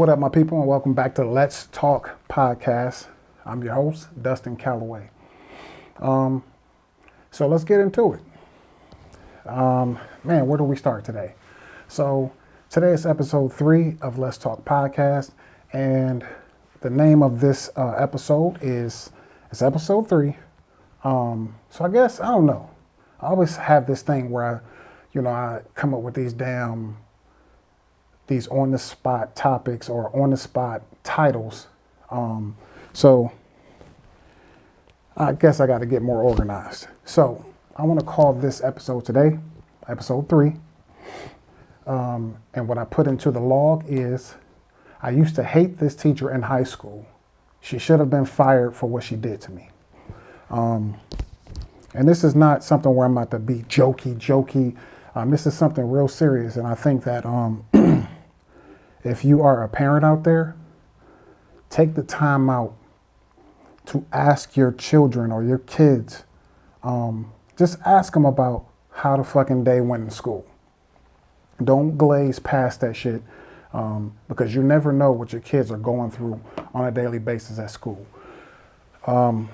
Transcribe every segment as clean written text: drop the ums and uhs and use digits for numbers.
What up, my people, and welcome back to Let's Talk Podcast. I'm your host, Dustin Calloway. So let's get into it. Man, where do we start today? So today is episode 3 of Let's Talk Podcast, and the name of this episode is episode 3. So I guess, I don't know. I always have this thing where I come up with these on-the-spot topics or on-the-spot titles. So I guess I got to get more organized. So I want to call this episode today, episode 3. And what I put into the log is, I used to hate this teacher in high school. She should have been fired for what she did to me. And this is not something where I'm about to be jokey. This is something real serious. And I think that if you are a parent out there, take the time out to ask your children or your kids, just ask them about how the fucking day went in school. Don't glaze past that shit, because you never know what your kids are going through on a daily basis at school. And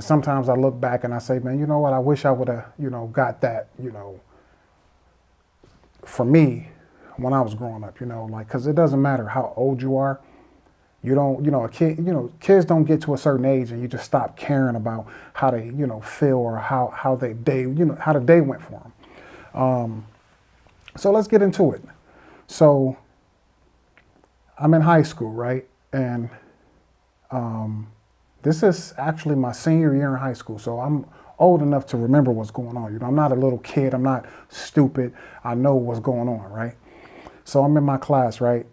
sometimes I look back and I say, man, you know what? I wish I would have, got that, for me when I was growing up, because it doesn't matter how old you are. You don't, kids don't get to a certain age and you just stop caring about how they, feel or how the day went for them. So let's get into it. So I'm in high school, right? And, this is actually my senior year in high school, so I'm old enough to remember what's going on. I'm not a little kid. I'm not stupid. I know what's going on, right? So I'm in my class, right?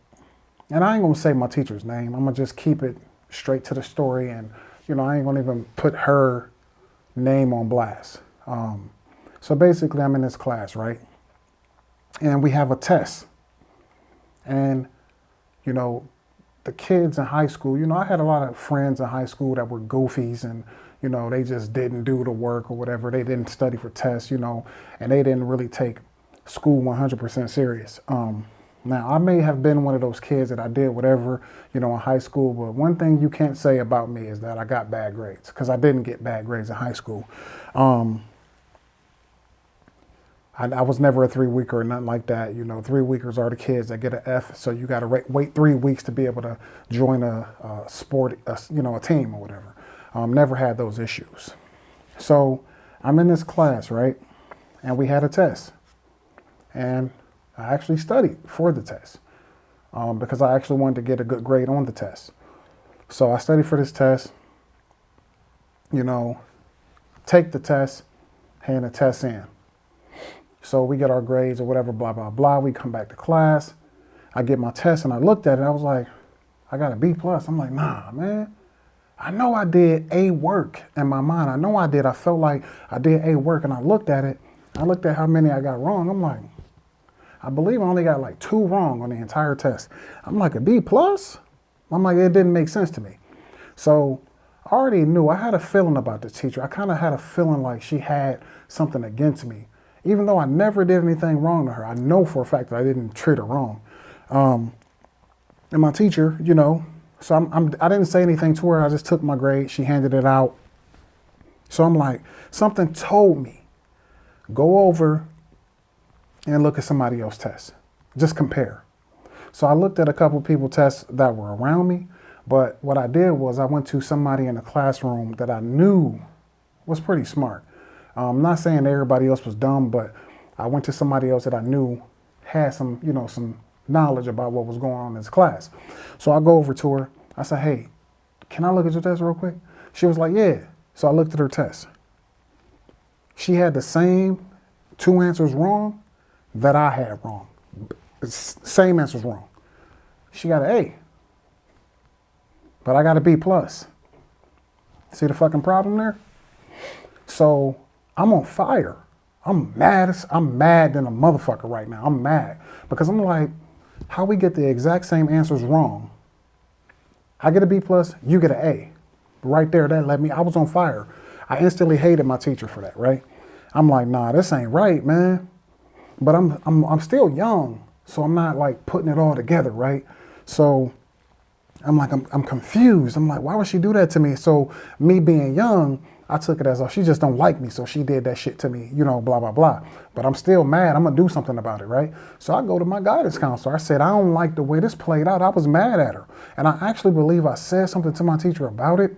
And I ain't going to say my teacher's name. I'm going to just keep it straight to the story, and, I ain't going to even put her name on blast. So basically, I'm in this class, right? And we have a test. And, the kids in high school, I had a lot of friends in high school that were goofies and, they just didn't do the work or whatever. They didn't study for tests, and they didn't really take school 100% serious. Now, I may have been one of those kids that I did whatever, in high school. But one thing you can't say about me is that I got bad grades, because I didn't get bad grades in high school. I was never a 3-weeker or nothing like that. 3-weekers are the kids that get an F, so you got to wait 3 weeks to be able to join a sport, a team or whatever. Never had those issues. So I'm in this class, right? And we had a test. And I actually studied for the test, because I actually wanted to get a good grade on the test. So I studied for this test, take the test, hand the test in. So we get our grades or whatever, blah, blah, blah. We come back to class. I get my test and I looked at it. I was like, I got a B+. I'm like, nah, man. I know I did A work in my mind. I know I did. I felt like I did A work, and I looked at it. I looked at how many I got wrong. I'm like, I believe I only got like 2 wrong on the entire test. I'm like, a B+? I'm like, it didn't make sense to me. So I already knew. I had a feeling about the teacher. I kind of had a feeling like she had something against me. Even though I never did anything wrong to her, I know for a fact that I didn't treat her wrong. And my teacher, so I didn't say anything to her. I just took my grade. She handed it out. So I'm like, something told me, go over and look at somebody else's test. Just compare. So I looked at a couple of people's tests that were around me. But what I did was I went to somebody in the classroom that I knew was pretty smart. I'm not saying everybody else was dumb, but I went to somebody else that I knew had some, some knowledge about what was going on in this class. So I go over to her. I said, hey, can I look at your test real quick? She was like, yeah. So I looked at her test. She had the same 2 answers wrong that I had wrong. Same answers wrong. She got an A, but I got a B+. See the fucking problem there? So I'm on fire. I'm mad than a motherfucker right now. I'm mad because I'm like, how we get the exact same answers wrong? I get a B+, you get an A. Right there, I was on fire. I instantly hated my teacher for that, right? I'm like, nah, this ain't right, man. But I'm still young. So I'm not like putting it all together, right? So I'm like, I'm confused. I'm like, why would she do that to me? So me being young, I took it as, oh, she just don't like me, so she did that shit to me, you know, blah, blah, blah. But I'm still mad. I'm going to do something about it, right? So I go to my guidance counselor. I said, I don't like the way this played out. I was mad at her. And I actually believe I said something to my teacher about it.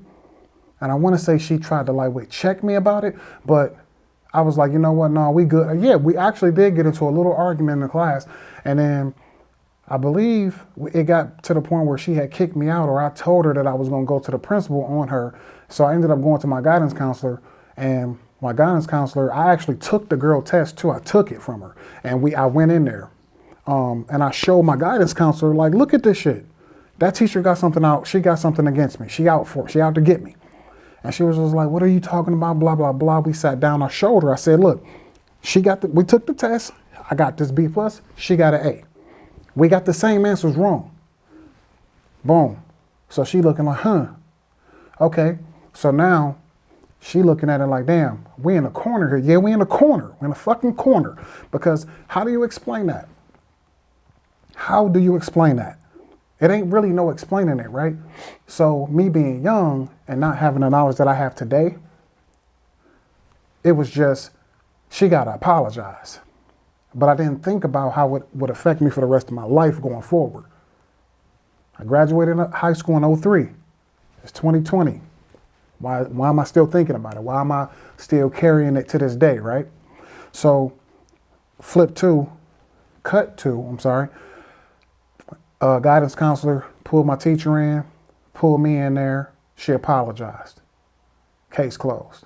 And I want to say she tried to lightweight check me about it. But I was like, you know what? No, we good. Yeah, we actually did get into a little argument in the class. And then I believe it got to the point where she had kicked me out, or I told her that I was going to go to the principal on her. So I ended up going to my guidance counselor, and my guidance counselor, I actually took the girl test too. I took it from her, and I went in there, and I showed my guidance counselor, like, look at this shit. That teacher got something out. She got something against me. She out to get me. And she was just like, what are you talking about? Blah, blah, blah. We sat down. I showed her. I said, look, we took the test. I got this B plus. She got an A. We got the same answers wrong. Boom. So she looking like, huh? Okay. So now she looking at it like, damn, we in a corner here. Yeah, we in a corner. We're in a fucking corner. Because how do you explain that? How do you explain that? It ain't really no explaining it, right? So me being young and not having the knowledge that I have today, it was just, she got to apologize. But I didn't think about how it would affect me for the rest of my life going forward. I graduated high school in 03. It's 2020. Why am I still thinking about it? Why am I still carrying it to this day, right? So cut to, I'm sorry. Guidance counselor pulled my teacher in, pulled me in there. She apologized. Case closed.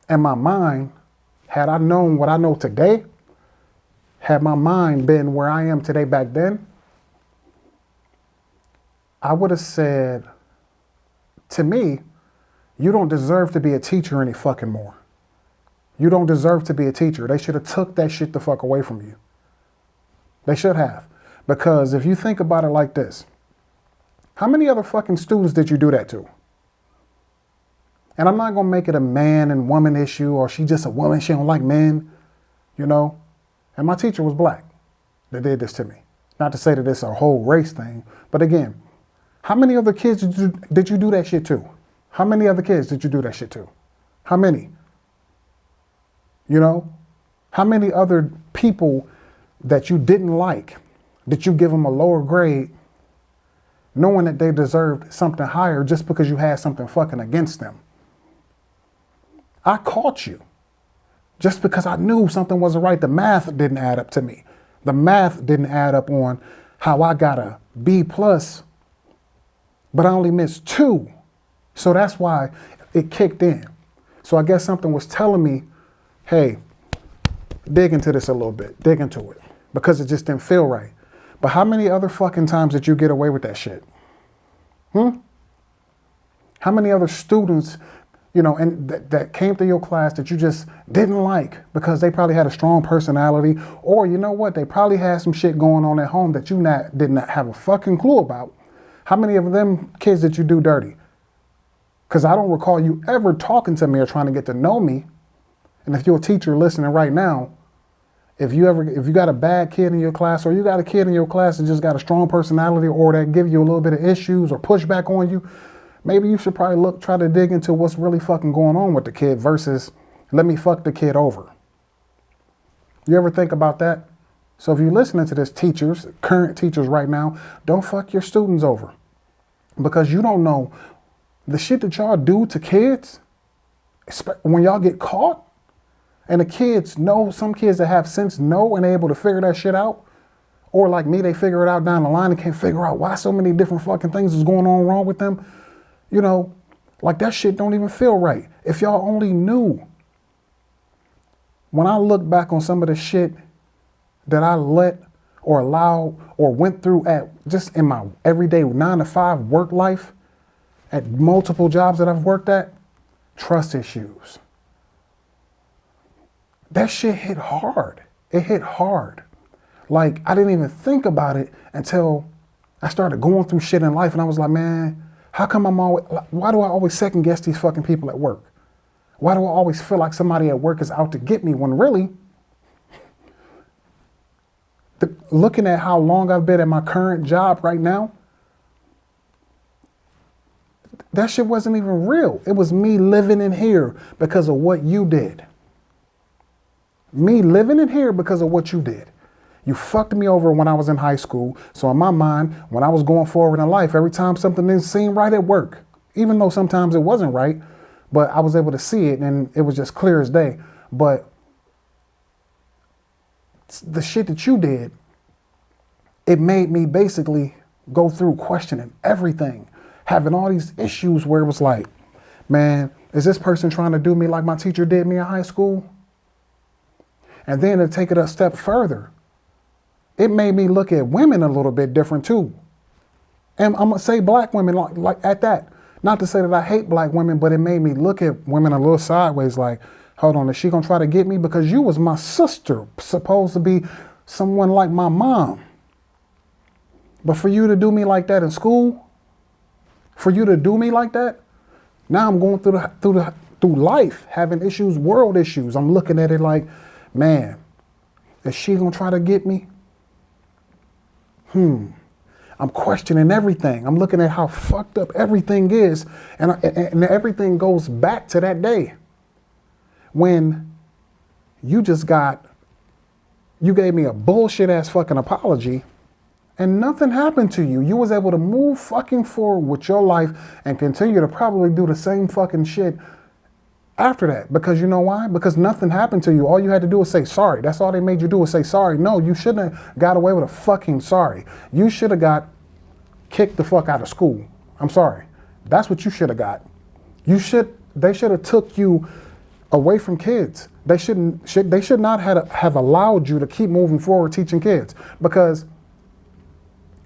In my mind, had I known what I know today, had my mind been where I am today back then, I would have said, to me, you don't deserve to be a teacher any fucking more. You don't deserve to be a teacher. They should have took that shit the fuck away from you. They should have. Because if you think about it like this, how many other fucking students did you do that to? And I'm not going to make it a man and woman issue, or she just a woman, she don't like men, you know? And my teacher was black that did this to me. Not to say that it's a whole race thing, but again, how many other kids did you do that shit to? How many other kids did you do that shit to? How many? You know? How many other people that you didn't like, did you give them a lower grade knowing that they deserved something higher just because you had something fucking against them? I caught you just because I knew something wasn't right. The math didn't add up to me. The math didn't add up on how I got a B plus, but I only missed 2. So that's why it kicked in. So I guess something was telling me, hey, dig into this a little bit, dig into it, because it just didn't feel right. But how many other fucking times did you get away with that shit? How many other students, you know, and that came to your class that you just didn't like because they probably had a strong personality, or you know what, they probably had some shit going on at home that you did not have a fucking clue about. How many of them kids did you do dirty? Because I don't recall you ever talking to me or trying to get to know me. And if you're a teacher listening right now, if you got a bad kid in your class, or you got a kid in your class that just got a strong personality, or that give you a little bit of issues or pushback on you, maybe you should probably try to dig into what's really fucking going on with the kid versus let me fuck the kid over. You ever think about that? So if you're listening to this, teachers, current teachers right now, don't fuck your students over, because you don't know the shit that y'all do to kids when y'all get caught. And the kids know, some kids that have sense know and able to figure that shit out. Or like me, they figure it out down the line and can't figure out why so many different fucking things is going on wrong with them. You know, like that shit don't even feel right. If y'all only knew. When I look back on some of the shit that I let or allowed or went through at just in my everyday 9-to-5 work life, at multiple jobs that I've worked at, trust issues. That shit hit hard. It hit hard. Like, I didn't even think about it until I started going through shit in life, and I was like, man, how come why do I always second guess these fucking people at work? Why do I always feel like somebody at work is out to get me when really Looking at how long I've been at my current job right now, that shit wasn't even real. It was me living in here because of what you did. Me living in here because of what you did. You fucked me over when I was in high school. So in my mind, when I was going forward in life, every time something didn't seem right at work, even though sometimes it wasn't right, but I was able to see it and it was just clear as day. But the shit that you did, it made me basically go through questioning everything, having all these issues where it was like, man, is this person trying to do me like my teacher did me in high school? And then to take it a step further, it made me look at women a little bit different too. And I'm gonna say black women like at that. Not to say that I hate black women, but it made me look at women a little sideways like, hold on, is she gonna try to get me? Because you was my sister, supposed to be someone like my mom. But for you to do me like that in school, for you to do me like that, now I'm going through life, having issues, world issues. I'm looking at it like, man, is she gonna try to get me? I'm questioning everything. I'm looking at how fucked up everything is. And everything goes back to that day when you gave me a bullshit ass fucking apology and nothing happened to you. You was able to move fucking forward with your life and continue to probably do the same fucking shit after that. Because you know why? Because nothing happened to you. All you had to do was say sorry. That's all they made you do was say sorry. No, you shouldn't have got away with a fucking sorry. You should have got kicked the fuck out of school. I'm sorry. That's what you should have got. They should have took you away from kids. They should not have allowed you to keep moving forward teaching kids. Because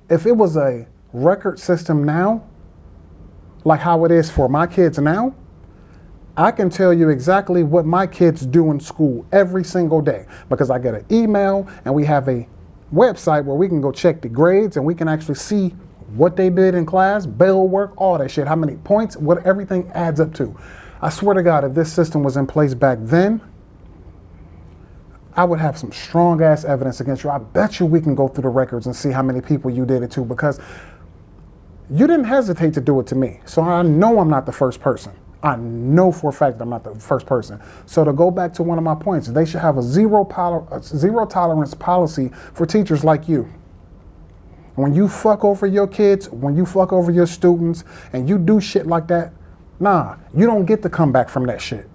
if it was a record system now, like how it is for my kids now, I can tell you exactly what my kids do in school every single day because I get an email and we have a website where we can go check the grades and we can actually see what they did in class, bell work, all that shit, how many points, what everything adds up to. I swear to God, if this system was in place back then, I would have some strong ass evidence against you. I bet you we can go through the records and see how many people you did it to because you didn't hesitate to do it to me. So I know I'm not the first person. I know for a fact that I'm not the first person. So to go back to one of my points, they should have a zero tolerance policy for teachers like you. When you fuck over your kids, when you fuck over your students, and you do shit like that, nah, you don't get to come back from that shit.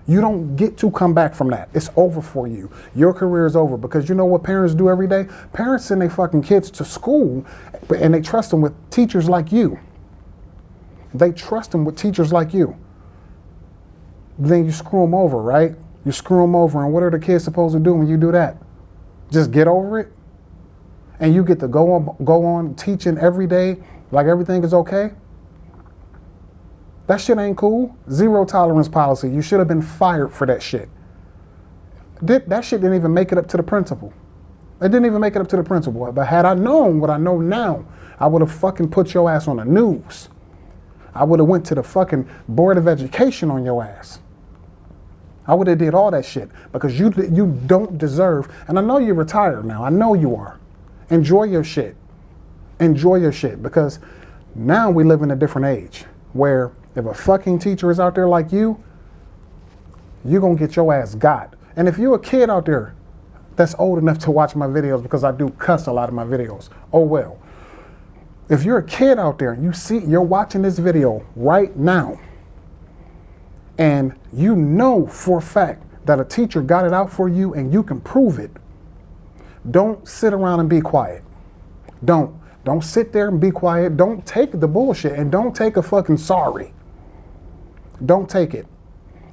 You don't get to come back from that. It's over for you. Your career is over because you know what parents do every day? Parents send their fucking kids to school and they trust them with teachers like you. They trust them with teachers like you. Then you screw them over, right? You screw them over, and what are the kids supposed to do when you do that? Just get over it? And you get to go on teaching every day like everything is okay? That shit ain't cool. Zero tolerance policy. You should have been fired for that shit. That shit didn't even make it up to the principal. It didn't even make it up to the principal. But had I known what I know now, I would have fucking put your ass on the news. I would have went to the fucking Board of Education on your ass. I would have did all that shit because you don't deserve, and I know you're retired now. I know you are. Enjoy your shit. Enjoy your shit because now we live in a different age where if a fucking teacher is out there like you, you're going to get your ass got. And if you're a kid out there that's old enough to watch my videos because I do cuss a lot of my videos, oh well. If you're a kid out there and you're watching this video right now and you know for a fact that a teacher got it out for you and you can prove it, don't sit around and be quiet. Don't sit there and be quiet. Don't take the bullshit and don't take a fucking sorry. Don't take it.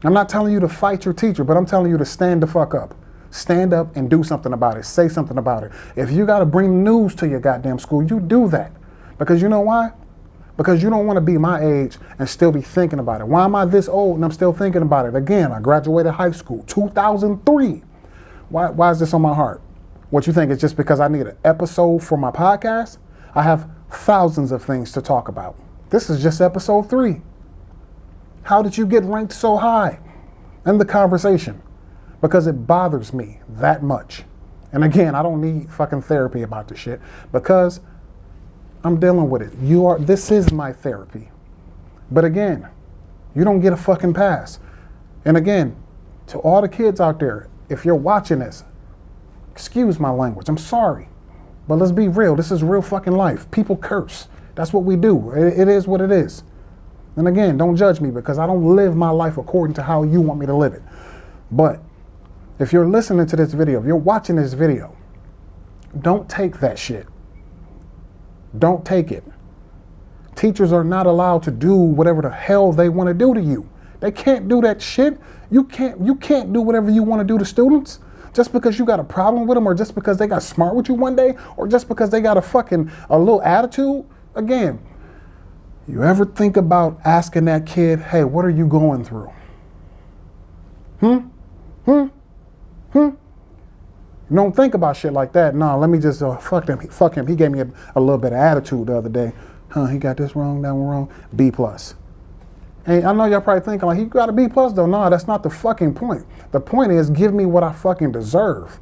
I'm not telling you to fight your teacher, but I'm telling you to stand the fuck up. Stand up and do something about it. Say something about it. If you got to bring news to your goddamn school, you do that. Because you know why? Because you don't want to be my age and still be thinking about it. Why am I this old and I'm still thinking about it? Again, I graduated high school, 2003. Why is this on my heart? What you think is just because I need an episode for my podcast? I have thousands of things to talk about. This is just episode 3. How did you get ranked so high in the conversation? Because it bothers me that much. And again, I don't need fucking therapy about this shit because I'm dealing with it. This is my therapy. But again, you don't get a fucking pass. And again, to all the kids out there, if you're watching this, excuse my language, I'm sorry. But let's be real, this is real fucking life. People curse. That's what we do. It is what it is. And again, don't judge me because I don't live my life according to how you want me to live it. But if you're listening to this video, if you're watching this video, don't take that shit. Don't take it. Teachers are not allowed to do whatever the hell they want to do to you. They can't do that shit. You can't do whatever you want to do to students just because you got a problem with them, or just because they got smart with you one day, or just because they got a little attitude. Again, you ever think about asking that kid, hey, what are you going through? You don't think about shit like that. No, let me just fuck him. He gave me a little bit of attitude the other day. He got this wrong, that one wrong. B+. And I know y'all probably thinking like, he got a B+ though. No, that's not the fucking point. The point is, give me what I fucking deserve.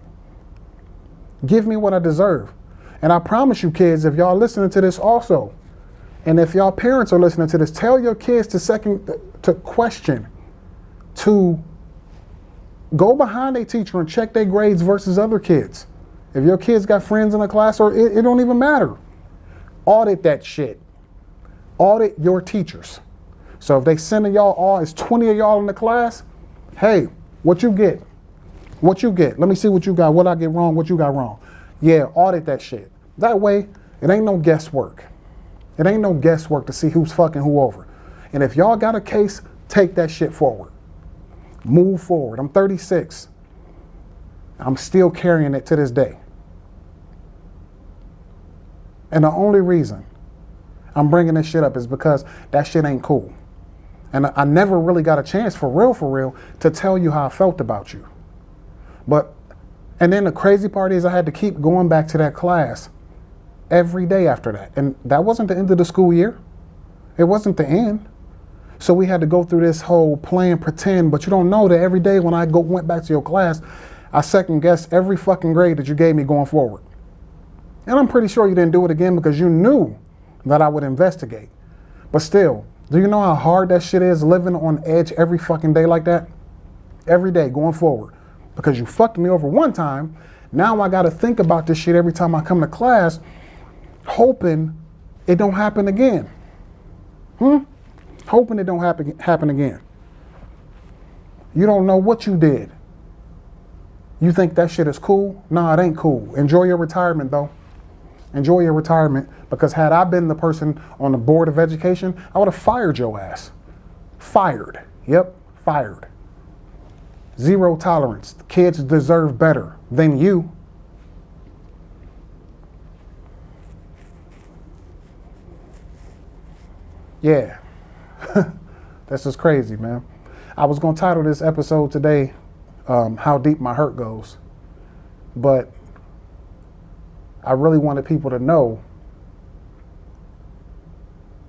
Give me what I deserve. And I promise you kids, if y'all listening to this also, and if y'all parents are listening to this, tell your kids to question, to go behind a teacher and check their grades versus other kids. If your kids got friends in the class, or it don't even matter. Audit that shit. Audit your teachers. So if they sending y'all all, it's 20 of y'all in the class, hey, what you get? What you get? Let me see what you got. What I get wrong? What you got wrong? Yeah, audit that shit. That way, it ain't no guesswork. It ain't no guesswork to see who's fucking who over. And if y'all got a case, take that shit forward. Move forward. I'm 36. I'm still carrying it to this day. And the only reason I'm bringing this shit up is because that shit ain't cool. And I never really got a chance for real, to tell you how I felt about you. And then the crazy part is I had to keep going back to that class every day after that. And that wasn't the end of the school year. It wasn't the end. So we had to go through this whole playing pretend, but you don't know that every day when I went back to your class, I second guessed every fucking grade that you gave me going forward. And I'm pretty sure you didn't do it again because you knew that I would investigate. But still, do you know how hard that shit is living on edge every fucking day like that? Every day going forward. Because you fucked me over one time, now I gotta think about this shit every time I come to class, hoping it don't happen again. Hoping it don't happen again. You don't know what you did. You think that shit is cool? Nah, it ain't cool. Enjoy your retirement though. Enjoy your retirement, because had I been the person on the board of education, I would have fired your ass. Fired. Yep, fired. Zero tolerance. The kids deserve better than you. Yeah. This is crazy, man. I was going to title this episode today, How Deep My Hurt Goes. But I really wanted people to know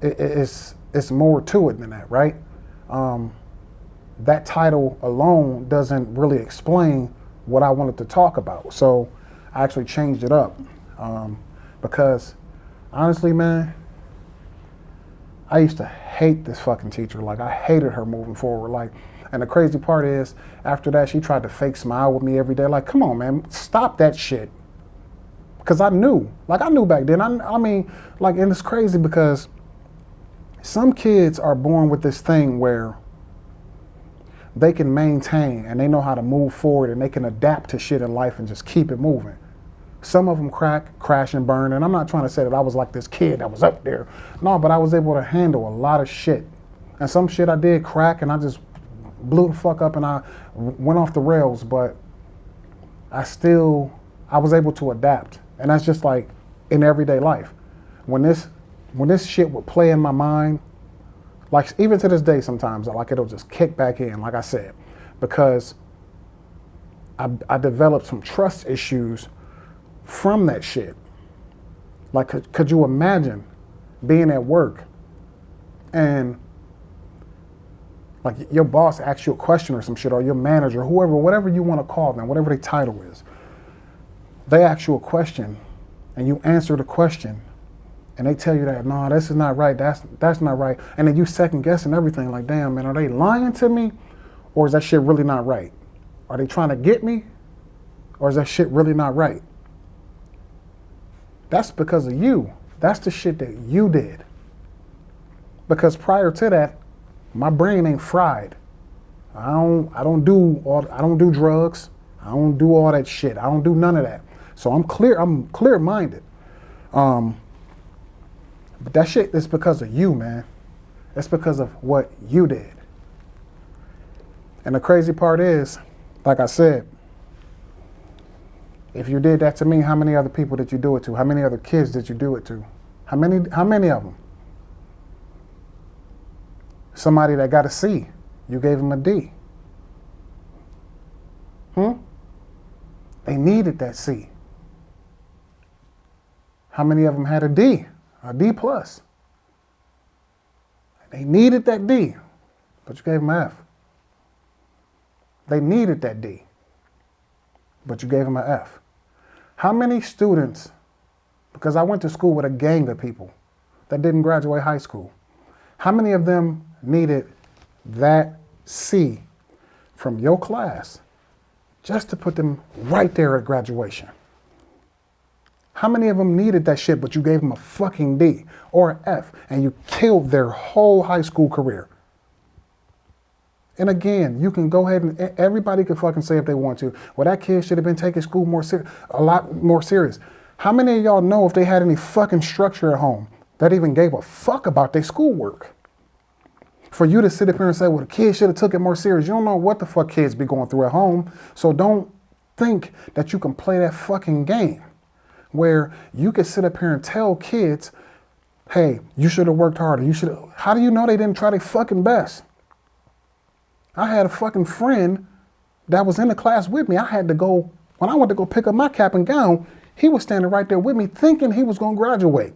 it's more to it than that, right? That title alone doesn't really explain what I wanted to talk about. So I actually changed it up because honestly, man, I used to hate this fucking teacher. Like, I hated her moving forward. Like, and the crazy part is, after that, she tried to fake smile with me every day. Like, come on, man, stop that shit. Because I knew back then. I mean, like, and it's crazy because some kids are born with this thing where they can maintain and they know how to move forward and they can adapt to shit in life and just keep it moving. Some of them crash and burn. And I'm not trying to say that I was like this kid that was up there. No, but I was able to handle a lot of shit. And some shit I did crack and I just blew the fuck up and I went off the rails. But I was able to adapt. And that's just like in everyday life. When this shit would play in my mind, like even to this day sometimes, like it'll just kick back in, like I said, because I developed some trust issues from that shit. Like, could you imagine being at work and like your boss asks you a question or some shit, or your manager, whoever, whatever you want to call them, whatever their title is, they ask you a question and you answer the question and they tell you that, no, this is not right, that's not right. And then you second guessing everything like, damn, man, are they lying to me? Or is that shit really not right? Are they trying to get me? Or is that shit really not right? That's because of you. That's the shit that you did. Because prior to that, my brain ain't fried. I don't do drugs. I don't do all that shit. I don't do none of that. So I'm clear-minded. But that shit is because of you, man. It's because of what you did. And the crazy part is, like I said, if you did that to me, how many other people did you do it to? How many other kids did you do it to? How many of them? Somebody that got a C, you gave them a D. They needed that C. How many of them had a D plus? They needed that D, but you gave them an F. They needed that D, but you gave them an F. How many students, because I went to school with a gang of people that didn't graduate high school, how many of them needed that C from your class just to put them right there at graduation? How many of them needed that shit, but you gave them a fucking D or an F and you killed their whole high school career? And again, you can go ahead and everybody can fucking say if they want to, well, that kid should have been taking school a lot more serious. How many of y'all know if they had any fucking structure at home that even gave a fuck about their schoolwork? For you to sit up here and say, well, the kids should have took it more serious. You don't know what the fuck kids be going through at home. So don't think that you can play that fucking game where you can sit up here and tell kids, hey, you should have worked harder. How do you know they didn't try their fucking best? I had a fucking friend that was in the class with me. When I went to go pick up my cap and gown, he was standing right there with me thinking he was going to graduate.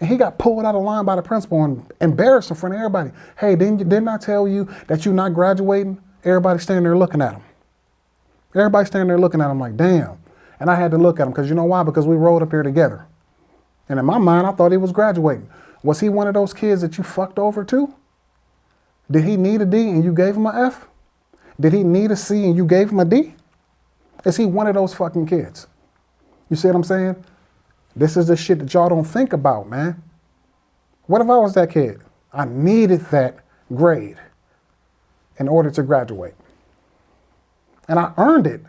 And he got pulled out of line by the principal and embarrassed in front of everybody. Hey, didn't I tell you that you're not graduating? Everybody standing there looking at him. Everybody standing there looking at him like, damn. And I had to look at him because you know why? Because we rode up here together. And in my mind, I thought he was graduating. Was he one of those kids that you fucked over too? Did he need a D and you gave him an F? Did he need a C and you gave him a D? Is he one of those fucking kids? You see what I'm saying? This is the shit that y'all don't think about, man. What if I was that kid? I needed that grade in order to graduate. And I earned it.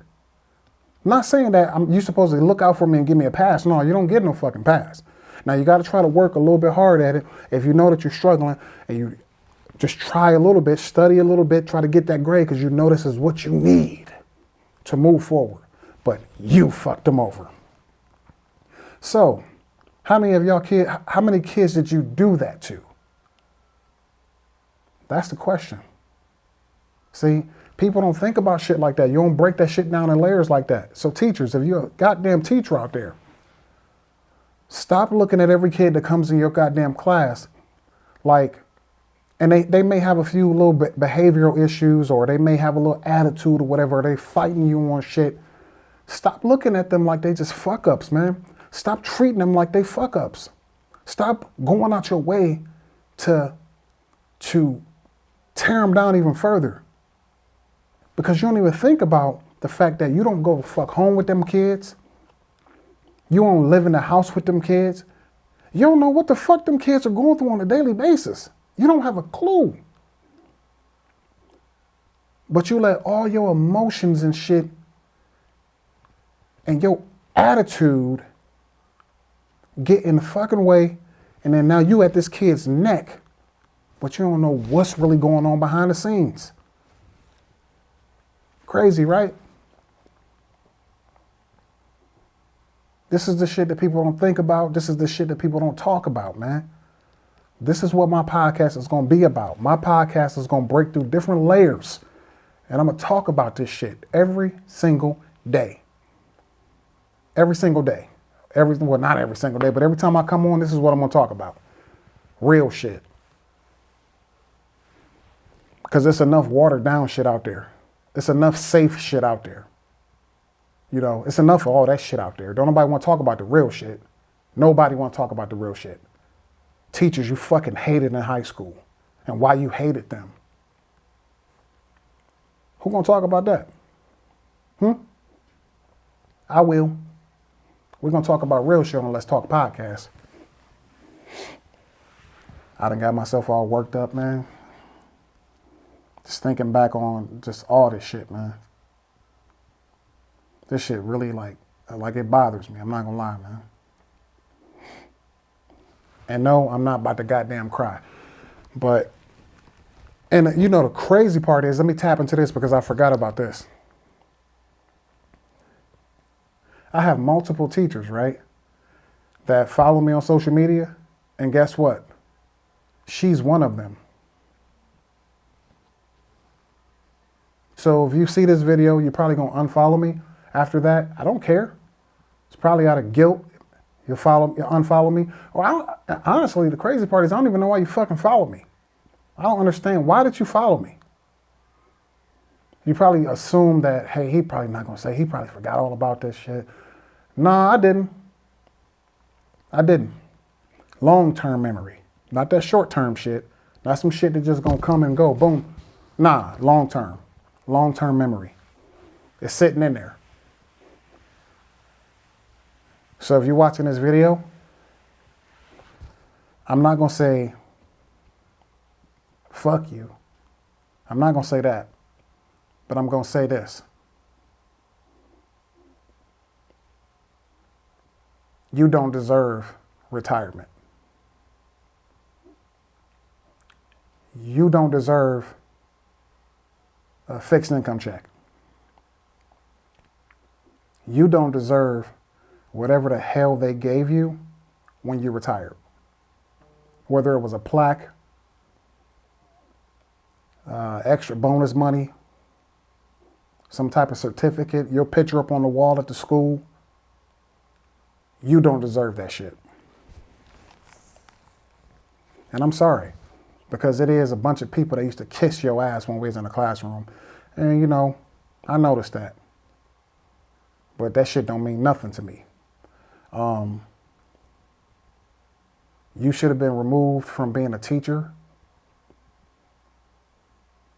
I'm not saying that you're supposed to look out for me and give me a pass. No, you don't get no fucking pass. Now, you got to try to work a little bit hard at it. If you know that you're struggling and you just try a little bit, study a little bit, try to get that grade because you know this is what you need to move forward. But you fucked them over. So, how many kids did you do that to? That's the question. See, people don't think about shit like that. You don't break that shit down in layers like that. So teachers, if you're a goddamn teacher out there, stop looking at every kid that comes in your goddamn class and they may have a few little behavioral issues or they may have a little attitude or whatever. They fighting you on shit. Stop looking at them like they just fuck ups, man. Stop treating them like they fuck ups. Stop going out your way to tear them down even further. Because you don't even think about the fact that you don't go fuck home with them kids. You don't live in the house with them kids. You don't know what the fuck them kids are going through on a daily basis. You don't have a clue. But you let all your emotions and shit and your attitude get in the fucking way. And then now you at this kid's neck, but you don't know what's really going on behind the scenes. Crazy, right? This is the shit that people don't think about. This is the shit that people don't talk about, man. This is what my podcast is going to be about. My podcast is going to break through different layers. And I'm going to talk about this shit every single day. Every single day. Well, not every single day, but every time I come on, this is what I'm going to talk about. Real shit. Because there's enough watered down shit out there. There's enough safe shit out there. You know, it's enough of all that shit out there. Don't nobody want to talk about the real shit. Nobody want to talk about the real shit. Teachers you fucking hated in high school and why you hated them. Who gonna talk about that? I will. We're gonna talk about real shit on Let's Talk podcast. I done got myself all worked up, man. Just thinking back on just all this shit, man. This shit really like it bothers me. I'm not gonna lie, man. And no, I'm not about to goddamn cry. But, and you know, the crazy part is, let me tap into this because I forgot about this. I have multiple teachers, right, that follow me on social media. And guess what? She's one of them. So if you see this video, you're probably going to unfollow me after that. I don't care. It's probably out of guilt. You'll unfollow me. Or honestly, the crazy part is I don't even know why you fucking follow me. I don't understand. Why did you follow me? You probably assume that, hey, he probably not going to say, he probably forgot all about this shit. Nah, I didn't. Long-term memory. Not that short-term shit. Not some shit that just going to come and go. Boom. Nah, long-term. Long-term memory. It's sitting in there. So if you're watching this video, I'm not going to say, fuck you. I'm not going to say that. But I'm going to say this. You don't deserve retirement. You don't deserve a fixed income check. You don't deserve whatever the hell they gave you when you retired. Whether it was a plaque, extra bonus money, some type of certificate, your picture up on the wall at the school. You don't deserve that shit. And I'm sorry, because it is a bunch of people that used to kiss your ass when we was in the classroom. And, you know, I noticed that. But that shit don't mean nothing to me. You should have been removed from being a teacher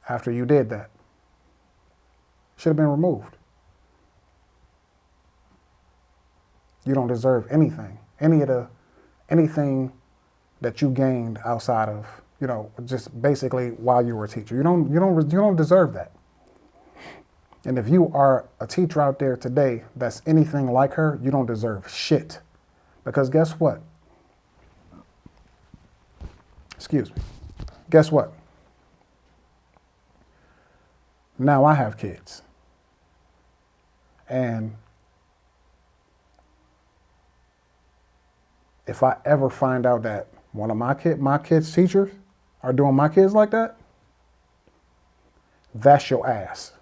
after you did that. Should have been removed. You don't deserve anything, anything that you gained outside of, you know, just basically while you were a teacher. You don't deserve that. And if you are a teacher out there today that's anything like her, you don't deserve shit. Because guess what? Excuse me. Guess what? Now I have kids. And if I ever find out that one of my kids' teachers are doing my kids like that, that's your ass.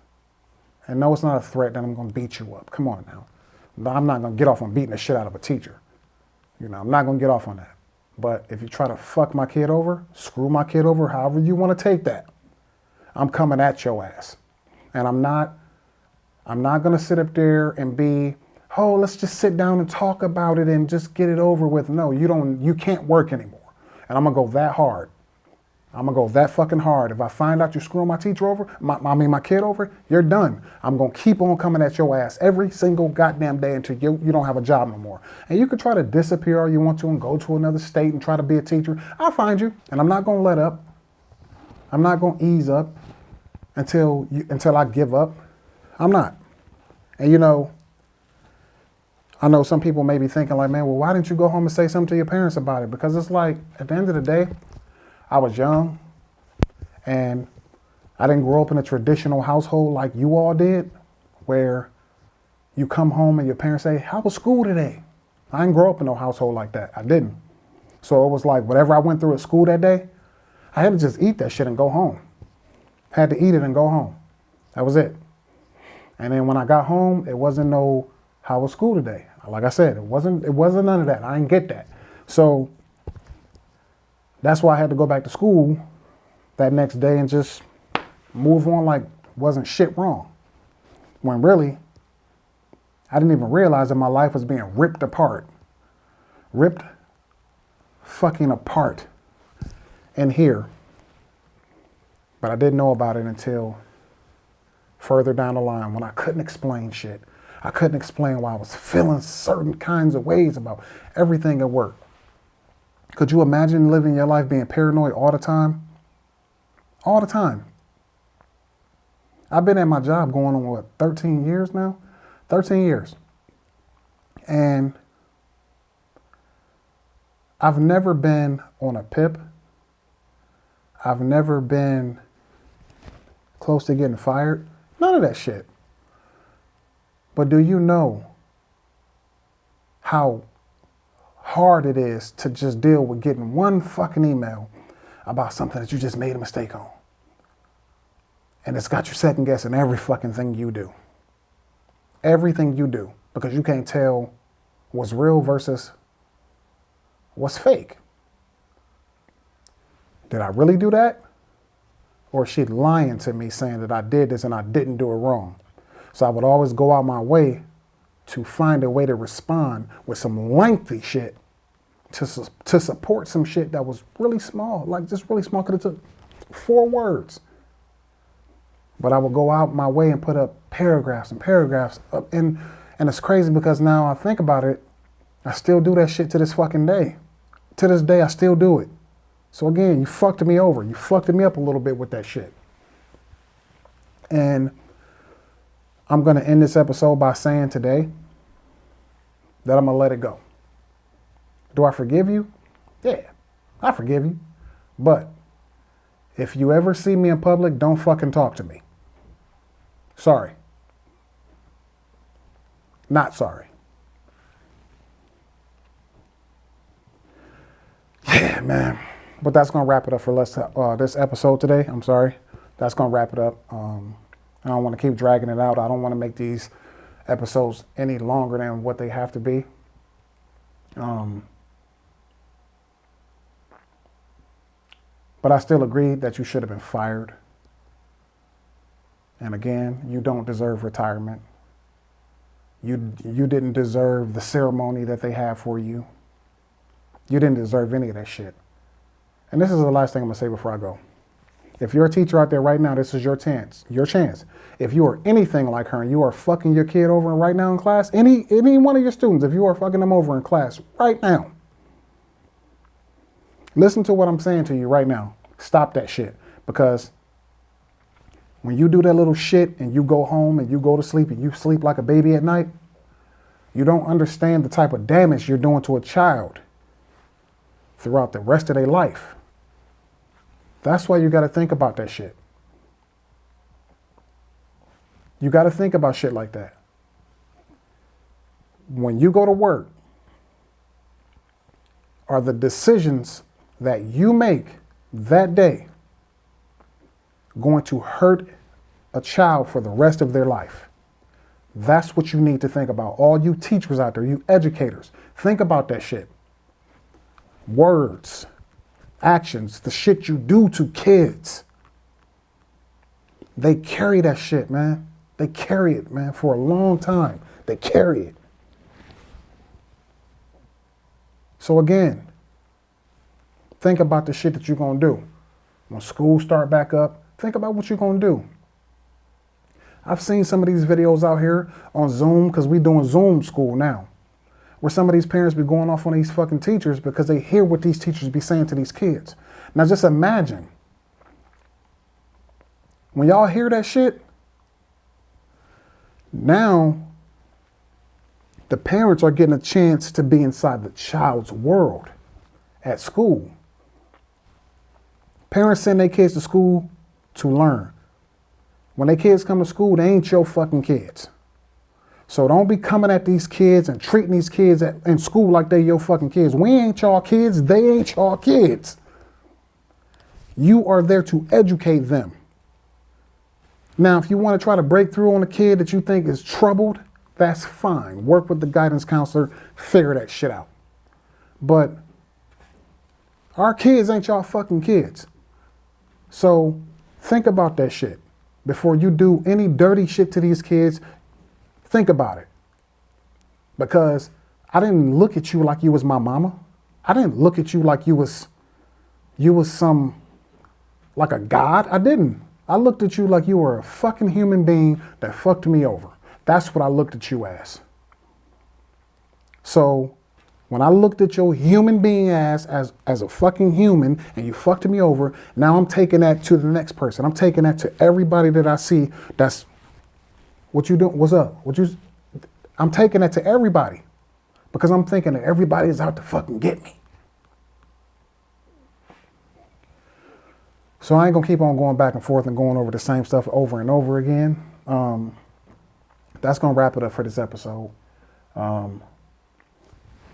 And no, it's not a threat that I'm going to beat you up. Come on now. I'm not going to get off on beating the shit out of a teacher. You know, I'm not going to get off on that. But if you try to fuck my kid over, screw my kid over, however you want to take that, I'm coming at your ass. And I'm not going to sit up there and be, oh, let's just sit down and talk about it and just get it over with. No, you can't work anymore. And I'm going to go that hard. I'm going to go that fucking hard. If I find out you're screwing my teacher over, my kid over, you're done. I'm going to keep on coming at your ass every single goddamn day until you don't have a job no more. And you can try to disappear all you want to and go to another state and try to be a teacher. I'll find you. And I'm not going to let up. I'm not going to ease up until I give up. I'm not. And you know, I know some people may be thinking like, man, well, why didn't you go home and say something to your parents about it? Because it's like, at the end of the day, I was young and I didn't grow up in a traditional household like you all did, where you come home and your parents say, how was school today? I didn't grow up in no household like that. I didn't. So it was like whatever I went through at school that day, I had to just eat that shit and go home. Had to eat it and go home. That was it. And then when I got home, it wasn't no, how was school today? Like I said, it wasn't none of that. I didn't get that. So that's why I had to go back to school that next day and just move on like wasn't shit wrong. When really, I didn't even realize that my life was being ripped apart. Ripped fucking apart in here. But I didn't know about it until further down the line when I couldn't explain shit. I couldn't explain why I was feeling certain kinds of ways about everything at work. Could you imagine living your life being paranoid all the time? All the time. I've been at my job going on, what, 13 years now? 13 years. And I've never been on a PIP. I've never been close to getting fired. None of that shit. But do you know how hard it is to just deal with getting one fucking email about something that you just made a mistake on? And it's got you second guessing every fucking thing you do. Everything you do. Because you can't tell what's real versus what's fake. Did I really do that? Or is she lying to me saying that I did this and I didn't do it wrong? So I would always go out my way to find a way to respond with some lengthy shit to support some shit that was really small, like just really small, could have took 4 words. But I would go out my way and put up paragraphs and paragraphs up. And it's crazy because now I think about it, I still do that shit to this fucking day. To this day, I still do it. So again, you fucked me over. You fucked me up a little bit with that shit. And I'm going to end this episode by saying today that I'm going to let it go. Do I forgive you? Yeah, I forgive you. But if you ever see me in public, don't fucking talk to me. Sorry. Not sorry. Yeah, man. But that's going to wrap it up for this episode today. I'm sorry. That's going to wrap it up. I don't want to keep dragging it out. I don't want to make these episodes any longer than what they have to be. But I still agree that you should have been fired. And again, you don't deserve retirement. You didn't deserve the ceremony that they have for you. You didn't deserve any of that shit. And this is the last thing I'm going to say before I go. If you're a teacher out there right now, this is your chance. Your chance. If you are anything like her and you are fucking your kid over right now in class, any one of your students, if you are fucking them over in class right now, listen to what I'm saying to you right now. Stop that shit. Because when you do that little shit and you go home and you go to sleep and you sleep like a baby at night, you don't understand the type of damage you're doing to a child throughout the rest of their life. That's why you got to think about that shit. You got to think about shit like that. When you go to work, are the decisions that you make that day going to hurt a child for the rest of their life? That's what you need to think about. All you teachers out there, you educators, think about that shit. Words, actions, the shit you do to kids. They carry that shit, man. They carry it, man, for a long time. They carry it. So again, think about the shit that you're going to do. When school start back up, think about what you're going to do. I've seen some of these videos out here on Zoom, because we're doing Zoom school now, where some of these parents be going off on these fucking teachers because they hear what these teachers be saying to these kids. Now just imagine, when y'all hear that shit, now the parents are getting a chance to be inside the child's world at school. Parents send their kids to school to learn. When their kids come to school, they ain't your fucking kids. So don't be coming at these kids and treating these kids in school like they your fucking kids. We ain't y'all kids. They ain't y'all kids. You are there to educate them. Now, if you want to try to break through on a kid that you think is troubled, that's fine. Work with the guidance counselor, figure that shit out. But our kids ain't y'all fucking kids. So think about that shit. Before you do any dirty shit to these kids, think about it. because I didn't look at you like you was my mama. I didn't look at you like you was like a god. I didn't. I looked at you like you were a fucking human being that fucked me over. That's what I looked at you as. So when I looked at your human being as a fucking human and you fucked me over, now I'm taking that to the next person. I'm taking that to everybody that I see. That's what you doing. What's up? I'm taking that to everybody because I'm thinking that everybody is out to fucking get me. So I ain't gonna keep on going back and forth and going over the same stuff over and over again. That's gonna wrap it up for this episode.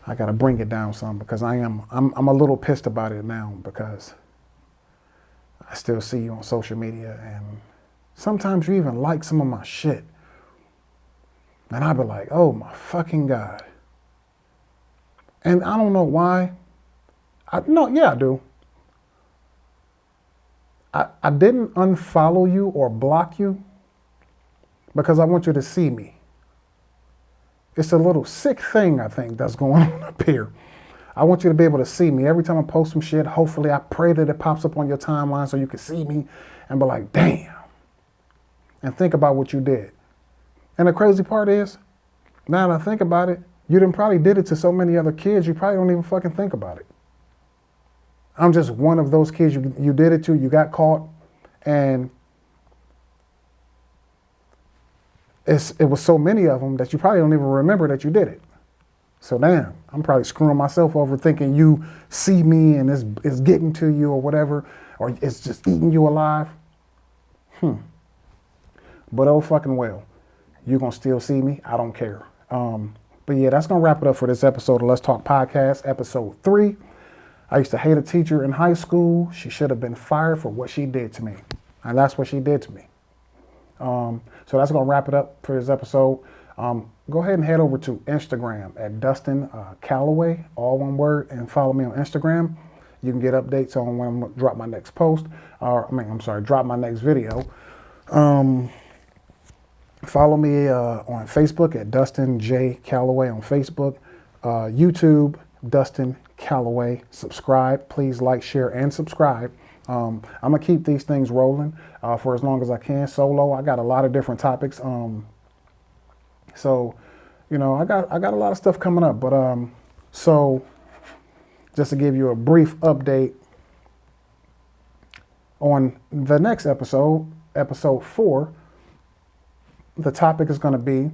I gotta bring it down some because I'm a little pissed about it now because I still see you on social media and sometimes you even like some of my shit. And I be like, oh my fucking God. And I don't know why. I do. I didn't unfollow you or block you because I want you to see me. It's a little sick thing, I think, that's going on up here. I want you to be able to see me. Every time I post some shit, hopefully I pray that it pops up on your timeline so you can see me and be like, damn. And think about what you did. And the crazy part is, now that I think about it, you done probably did it to so many other kids, you probably don't even fucking think about it. I'm just one of those kids you did it to, you got caught, and it was so many of them that you probably don't even remember that you did it. So damn, I'm probably screwing myself over thinking you see me and it's getting to you or whatever, or it's just eating you alive. But oh fucking well, you're gonna still see me, I don't care. But yeah, that's gonna wrap it up for this episode of Let's Talk Podcast, episode 3. I used to hate a teacher in high school. She should have been fired for what she did to me. And that's what she did to me. So that's going to wrap it up for this episode. Go ahead and head over to Instagram at Dustin Calloway, all one word, and follow me on Instagram. You can get updates on when I'm going to drop my next post, drop my next video. Follow me on Facebook at Dustin J. Calloway on Facebook. YouTube, Dustin Calloway. Subscribe. Please like, share, and subscribe. I'm gonna keep these things rolling for as long as I can. Solo, I got a lot of different topics. So, you know, I got a lot of stuff coming up. But so just to give you a brief update on the next episode, episode 4, the topic is going to be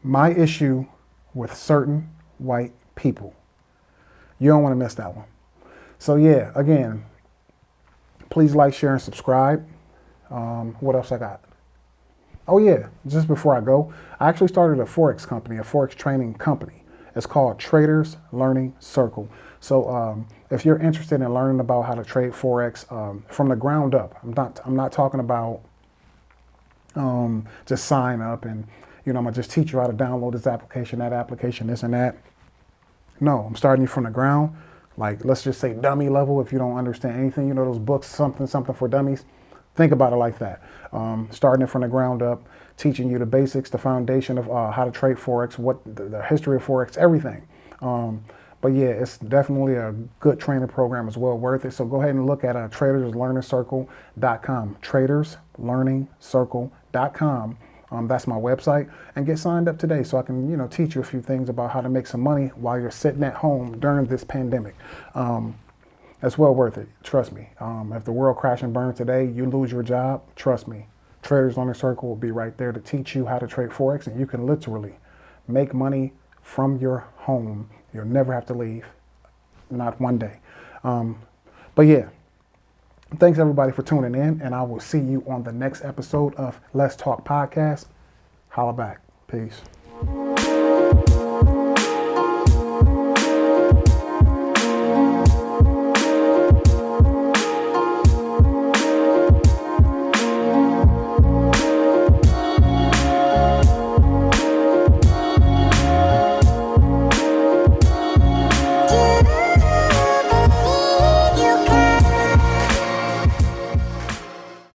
my issue with certain white people. You don't want to miss that one. So yeah, again, please like, share, and subscribe. What else I got? Oh yeah, just before I go, I actually started a Forex company, a Forex training company. It's called Traders Learning Circle. So if you're interested in learning about how to trade Forex from the ground up, I'm not talking about just sign up and, you know, I'm gonna just teach you how to download this application, that application, this and that. No, I'm starting you from the ground. Like, let's just say dummy level. If you don't understand anything, you know, those books, something for dummies. Think about it like that. Starting it from the ground up, teaching you the basics, the foundation of how to trade Forex, what the history of Forex, everything. But yeah, it's definitely a good training program. It's well worth it. So go ahead and look at traderslearningcircle.com, traderslearningcircle.com. That's my website, and get signed up today so I can, you know, teach you a few things about how to make some money while you're sitting at home during this pandemic. It's well worth it. Trust me. If the world crash and burn today, you lose your job, trust me. Traders Learning Circle will be right there to teach you how to trade Forex, and you can literally make money from your home. You'll never have to leave, not one day. But yeah. Thanks everybody for tuning in, and I will see you on the next episode of Let's Talk Podcast. Holla back. Peace.